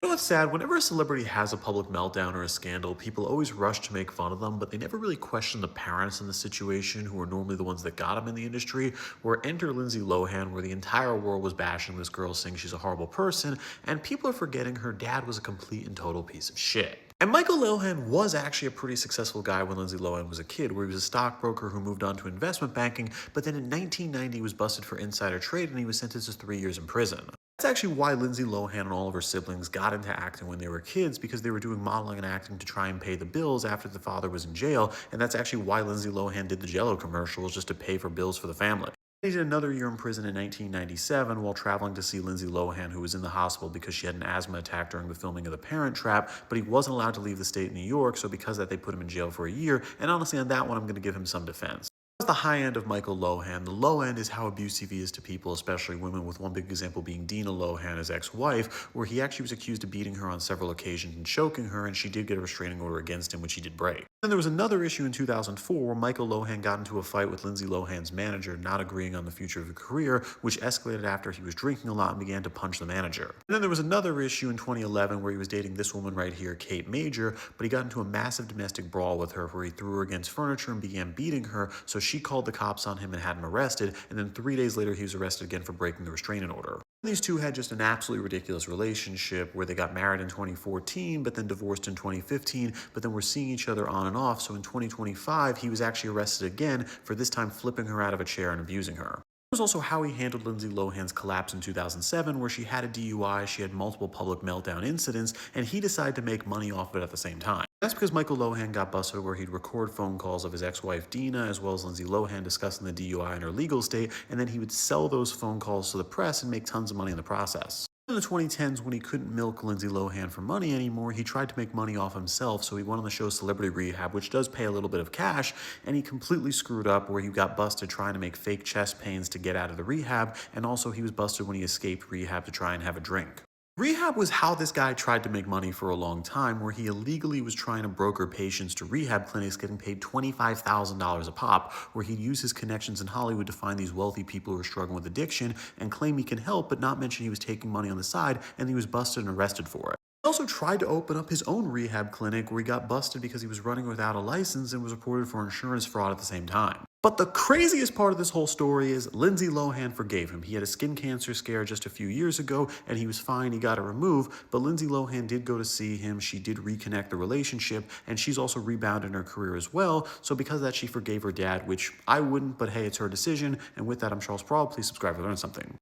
You know what's sad? Whenever a celebrity has a public meltdown or a scandal, people always rush to make fun of them, but they never really question the parents in the situation, who are normally the ones that got them in the industry. Where enter Lindsay Lohan, where the entire world was bashing this girl, saying she's a horrible person, and people are forgetting her dad was a complete and total piece of shit. And Michael Lohan was actually a pretty successful guy when Lindsay Lohan was a kid, where he was a stockbroker who moved on to investment banking, but then in 1990 he was busted for insider trade and he was sentenced to 3 years in prison. That's actually why Lindsay Lohan and all of her siblings got into acting when they were kids, because they were doing modeling and acting to try and pay the bills after the father was in jail. And that's actually why Lindsay Lohan did the Jello commercials, just to pay for bills for the family. He did another year in prison in 1997 while traveling to see Lindsay Lohan, who was in the hospital because she had an asthma attack during the filming of The Parent Trap, but he wasn't allowed to leave the state of New York, so because of that, they put him in jail for a year. And honestly, on that one, I'm going to give him some defense. That's the high end of Michael Lohan. The low end is how abusive he is to people, especially women, with one big example being Dina Lohan, his ex-wife, where he actually was accused of beating her on several occasions and choking her, and she did get a restraining order against him, which he did break. Then there was another issue in 2004 where Michael Lohan got into a fight with Lindsay Lohan's manager, not agreeing on the future of her career, which escalated after he was drinking a lot and began to punch the manager. And then there was another issue in 2011 where he was dating this woman right here, Kate Major, but he got into a massive domestic brawl with her where he threw her against furniture and began beating her, so she called the cops on him and had him arrested, and then 3 days later he was arrested again for breaking the restraining order. These two had just an absolutely ridiculous relationship where they got married in 2014, but then divorced in 2015, but then were seeing each other on and off. So in 2025, he was actually arrested again for this time flipping her out of a chair and abusing her. There was also how he handled Lindsay Lohan's collapse in 2007, where she had a DUI, she had multiple public meltdown incidents, and he decided to make money off of it at the same time. That's because Michael Lohan got busted where he'd record phone calls of his ex-wife Dina, as well as Lindsay Lohan, discussing the DUI and her legal state, and then he would sell those phone calls to the press and make tons of money in the process. In the 2010s, when he couldn't milk Lindsay Lohan for money anymore, he tried to make money off himself, so he went on the show Celebrity Rehab, which does pay a little bit of cash, and he completely screwed up where he got busted trying to make fake chest pains to get out of the rehab, and also he was busted when he escaped rehab to try and have a drink. Rehab was how this guy tried to make money for a long time, where he illegally was trying to broker patients to rehab clinics getting paid $25,000 a pop, where he'd use his connections in Hollywood to find these wealthy people who are struggling with addiction and claim he can help, but not mention he was taking money on the side, and he was busted and arrested for it. He also tried to open up his own rehab clinic where he got busted because he was running without a license and was reported for insurance fraud at the same time. But the craziest part of this whole story is Lindsay Lohan forgave him. He had a skin cancer scare just a few years ago and he was fine, he got it removed, but Lindsay Lohan did go to see him, she did reconnect the relationship, and she's also rebounded in her career as well. So because of that, she forgave her dad, which I wouldn't, but hey, it's her decision. And with that, I'm Charles Prawl. Please subscribe to learn something.